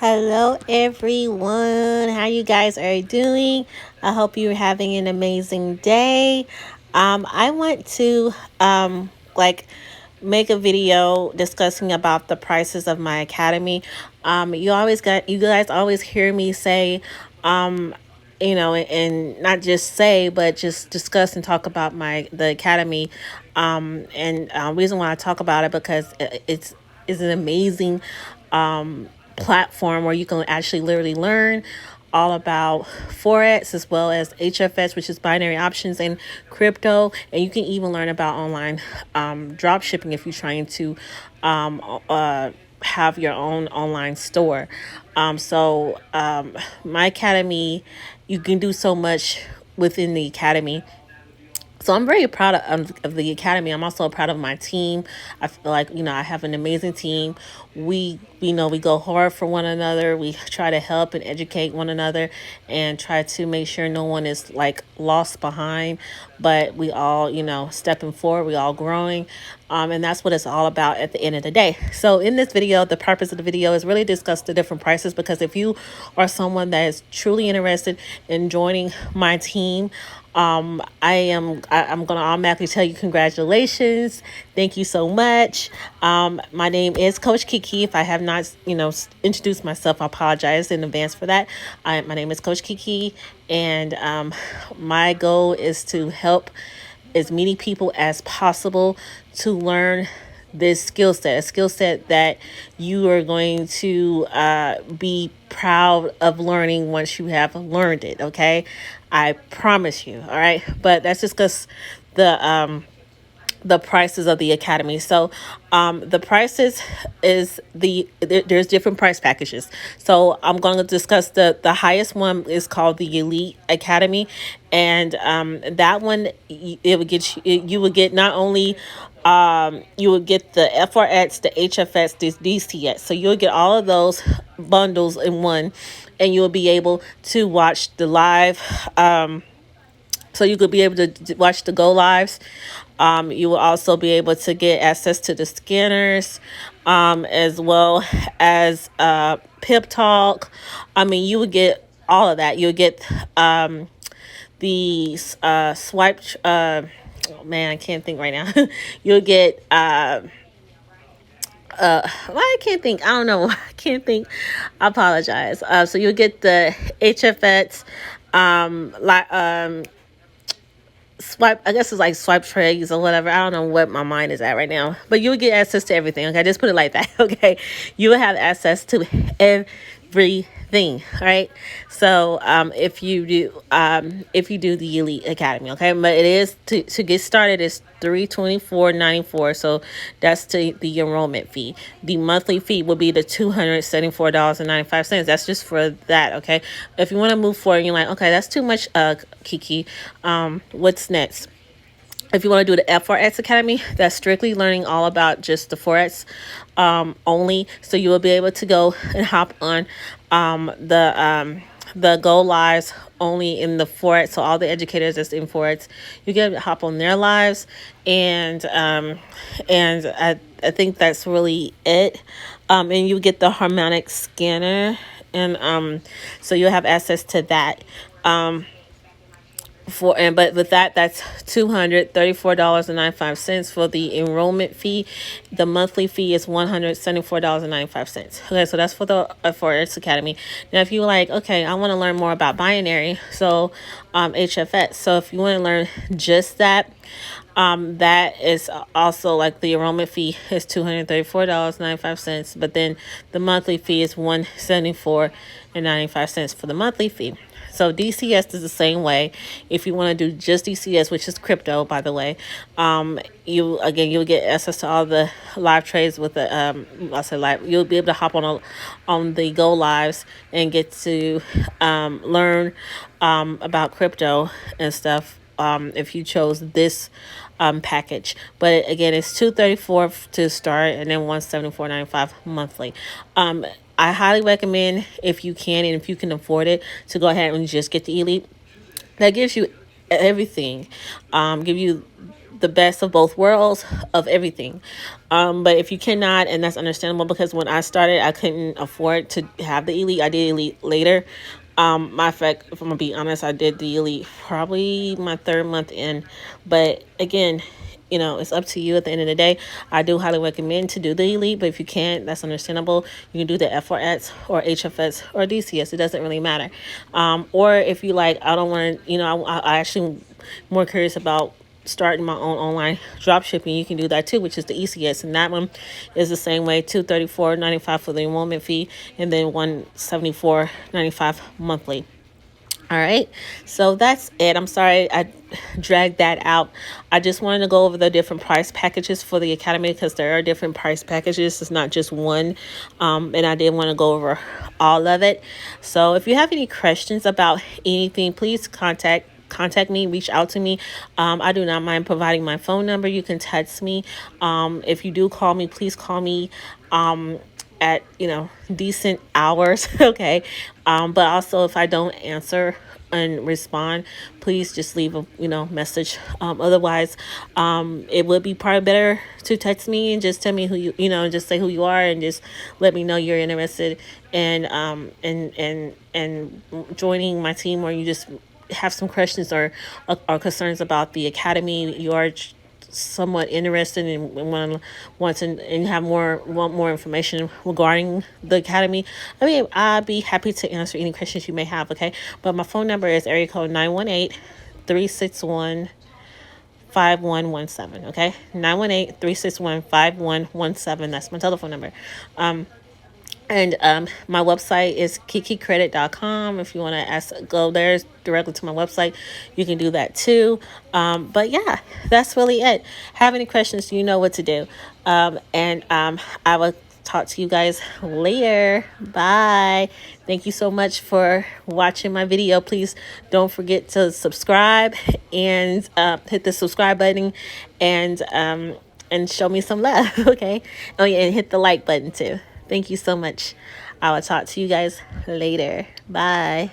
Hello everyone. How you guys are doing? I hope you're having an amazing day. I want to like make a video discussing about the prices of my academy. You guys always hear me say and not just say, but just discuss and talk about the academy. And reason why I talk about it because it's an amazing platform where you can actually literally learn all about Forex as well as HFS, which is binary options, and crypto. And you can even learn about online drop shipping if you're trying to um, uh, have your own online store. My academy, you can do so much within the academy, so I'm very proud of the academy. I'm also proud of my team. I feel like, I have an amazing team. We go hard for one another. We try to help and educate one another and try to make sure no one is like lost behind, but we all, stepping forward, we all growing. And that's what it's all about at the end of the day. So in this video, the purpose of the video is really discuss the different prices, because if you are someone that is truly interested in joining my team, I'm gonna automatically tell you congratulations. Thank you so much. My name is Coach Keke. If I have not, introduced myself, I apologize in advance for that. My name is Coach Keke, and my goal is to help as many people as possible to learn this a skill set that you are going to be proud of learning once you have learned it. Okay, I promise you. All right, but let's discuss the prices of the academy. So the prices there's different price packages. So I'm going to discuss the highest one is called the Elite Academy, and that one, it would get you would get not only you would get the FRX, the HFX, the DCX. So you'll get all of those bundles in one, and you'll be able to watch the live. So you could be able to watch the go lives. You will also be able to get access to the scanners, as well as Pip Talk. I mean, you would get all of that. You'll get the swipe. Oh man, I can't think right now. You'll get. I can't think. I don't know. I can't think. I apologize. So you'll get the HFX, swipe, I guess it's like swipe trades or whatever. I don't know what my mind is at right now, but you will get access to everything. Okay, just put it like that. Okay, you will have access to everything. All right. So if you do the Elite Academy, okay, but it is to get started is $324.94. So that's the enrollment fee. The monthly fee will be the $274.95. That's just for that. Okay, if you want to move forward, you're like, okay, that's too much, Keke. What's next? If you want to do the Forex Academy, that's strictly learning all about just the Forex only. So you will be able to go and hop on the go lives only in the Forex. So all the educators that's in Forex, you get to hop on their lives, and I think that's really it. And you get the harmonic scanner, and so you'll have access to that. But with that's $234.95 for the enrollment fee. The monthly fee is $174.95. Okay, so that's for the Forex Academy. Now, if you're like, okay, I want to learn more about binary, so HFX. So if you want to learn just that, that is also like the enrollment fee is $234.95, but then the monthly fee is $174.95 for the monthly fee. So DCS is the same way. If you want to do just DCS, which is crypto, by the way, you'll get access to all the live trades with the I said live. You'll be able to hop on the go lives and get to learn about crypto and stuff. If you chose this package, but again, it's $234 to start, and then $174.95 monthly. I highly recommend, if you can and if you can afford it, to go ahead and just get the Elite. That gives you everything, give you the best of both worlds of everything. But if you cannot, and that's understandable, because when I started, I couldn't afford to have the elite. I did elite later. My fact, if I'm gonna be honest, I did the elite probably my third month in. But again, it's up to you at the end of the day. I do highly recommend to do the elite, but if you can't, that's understandable. You can do the FRS or HFS or DCS. It doesn't really matter. Or if you like, I don't want to, I actually more curious about starting my own online drop shipping. You can do that too, which is the ECS, and that one is the same way, $234.95 for the enrollment fee, and then $174.95 monthly. All right, so that's it. I'm sorry I dragged that out. I just wanted to go over the different price packages for the academy, because there are different price packages. It's not just one, and I did want to go over all of it. So if you have any questions about anything, please contact me, reach out to me. I do not mind providing my phone number. You can text me. If you do call me, please call me at decent hours. Okay. But also, if I don't answer and respond, please just leave a message. Otherwise, it would be probably better to text me and just tell me who just say who you are, and just let me know you're interested in and joining my team, or you just have some questions or concerns about the academy. You are somewhat interested in want to and want more information regarding the academy. I mean, I'd be happy to answer any questions you may have. Okay, but my phone number is area code 918-361-5117. Okay, 918-361-5117. That's my telephone number. And my website is kekecredit.com. If you want to go there directly to my website, you can do that too. But yeah, that's really it. Have any questions, you know what to do. And I will talk to you guys later. Bye. Thank you so much for watching my video. Please don't forget to subscribe and hit the subscribe button, and show me some love. Okay. Oh yeah, and hit the like button too. Thank you so much. I will talk to you guys later. Bye.